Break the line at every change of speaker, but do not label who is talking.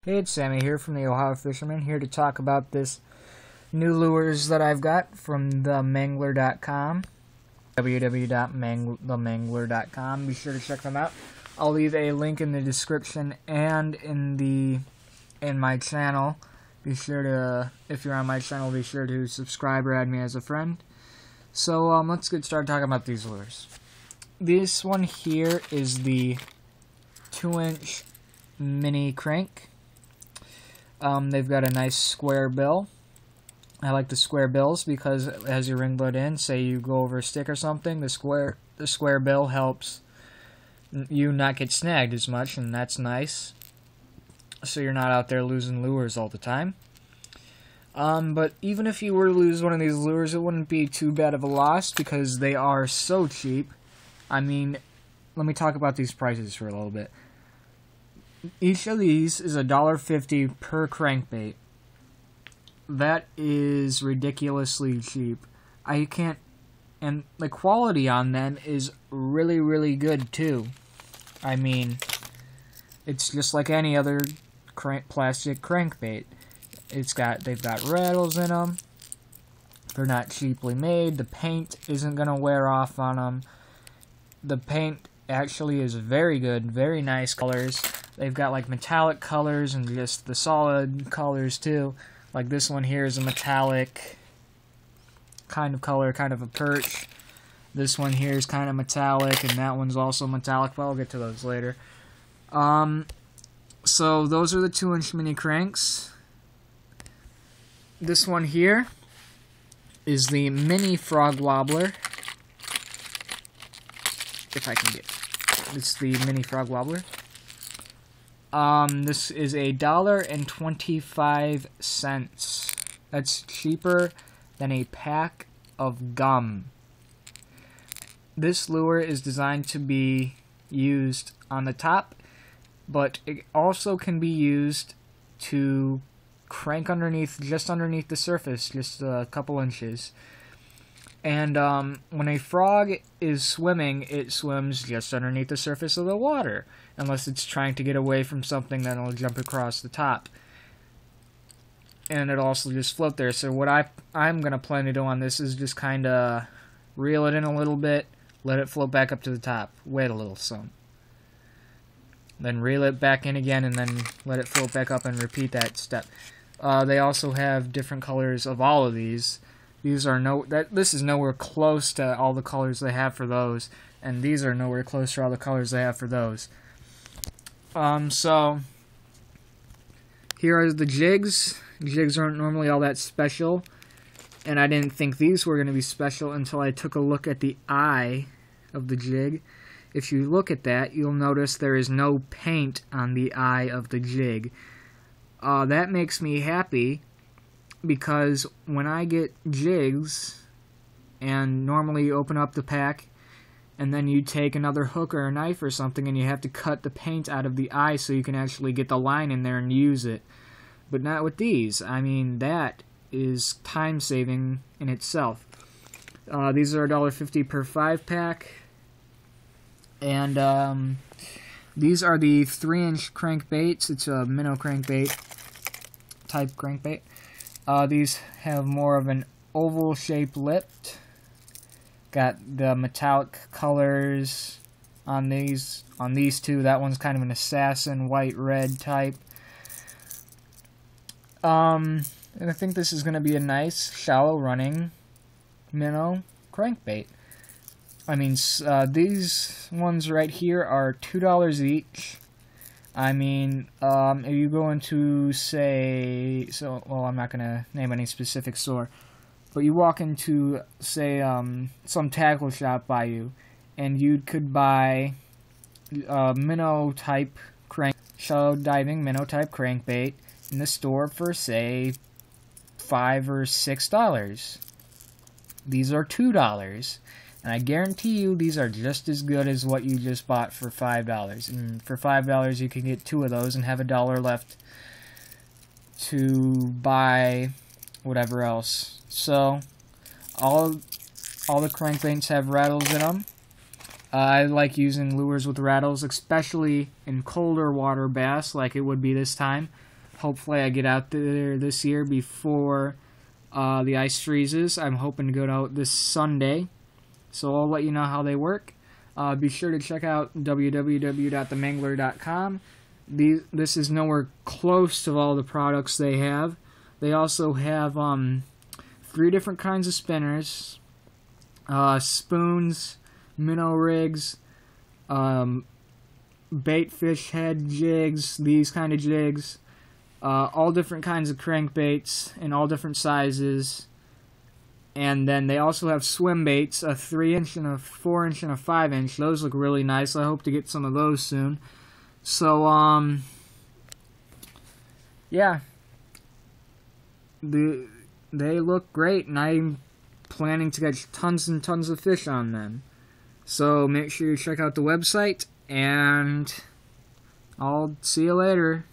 Hey, it's Sammy here from the Ohio Fishermen, here to talk about this new lures that I've got from TheMangler.com, www.themangler.com. Be sure to check them out. I'll leave a link in the description and in my channel. Be sure to, if you're on my channel, be sure to subscribe or add me as a friend. So let's get started talking about these lures. This one here is the 2-inch mini crank. They've got a nice square bill. I like the square bills because as you ring it in, say you go over a stick or something, the square bill helps you not get snagged as much, and that's nice. So you're not out there losing lures all the time. But even if you were to lose one of these lures, it wouldn't be too bad of a loss because they are so cheap. I mean, let me talk about these prices for a little bit. Each of these is $1.50 per crankbait. That is ridiculously cheap. And the quality on them is really, really good too. I mean, it's just like any other plastic crankbait. They've got rattles in them. They're not cheaply made. The paint isn't gonna wear off on them. The paint actually is very good, very nice colors. They've got like metallic colors and just the solid colors too. Like this one here is a metallic kind of color, kind of a perch. This one here is kind of metallic, and that one's also metallic, but I'll get to those later. So those are the 2-inch mini cranks. This one here is the mini frog wobbler. If I can get it. It's the mini frog wobbler. This is $1.25. That's cheaper than a pack of gum. This lure is designed to be used on the top, but it also can be used to crank underneath, just underneath the surface, just a couple inches. And when a frog is swimming, it swims just underneath the surface of the water, unless it's trying to get away from something that'll jump across the top. And it'll also just float there. So what I'm going to plan to do on this is just kind of reel it in a little bit, let it float back up to the top, wait a little some. Then reel it back in again, and then let it float back up and repeat that step. They also have different colors of all of these. This is nowhere close to all the colors they have for those, and these are nowhere close to all the colors they have for those. So here are the jigs. Jigs aren't normally all that special, and I didn't think these were going to be special until I took a look at the eye of the jig. If you look at that, you'll notice there is no paint on the eye of the jig. That makes me happy, because when I get jigs, and normally you open up the pack, and then you take another hook or a knife or something, and you have to cut the paint out of the eye so you can actually get the line in there and use it. But not with these. I mean, that is time-saving in itself. These are $1.50 per 5-pack, and these are the 3-inch crankbaits. It's a minnow crankbait type crankbait. These have more of an oval-shaped lip. Got the metallic colors on these two. That one's kind of an assassin white-red type. And I think this is going to be a nice shallow-running minnow crankbait. I mean, these ones right here are $2 each. I mean, if you go into, say, well, I'm not going to name any specific store, but you walk into, say, some tackle shop by you, and you could buy a minnow-type shallow diving minnow-type crankbait in the store for, say, $5 or $6. These are $2. And I guarantee you these are just as good as what you just bought for $5. And for $5 you can get 2 of those and have $1 left to buy whatever else. So all the crankbaits have rattles in them. I like using lures with rattles, especially in colder water bass like it would be this time. Hopefully I get out there this year before the ice freezes. I'm hoping to go out this Sunday, so I'll let you know how they work. Be sure to check out www.themangler.com. This is nowhere close to all the products they have. They also have 3 different kinds of spinners, spoons, minnow rigs, bait fish head jigs, these kind of jigs, all different kinds of crankbaits in all different sizes. And then they also have swim baits, a 3-inch and a 4-inch and a 5-inch. Those look really nice. I hope to get some of those soon. So, yeah. They look great, and I'm planning to catch tons and tons of fish on them. So make sure you check out the website, and I'll see you later.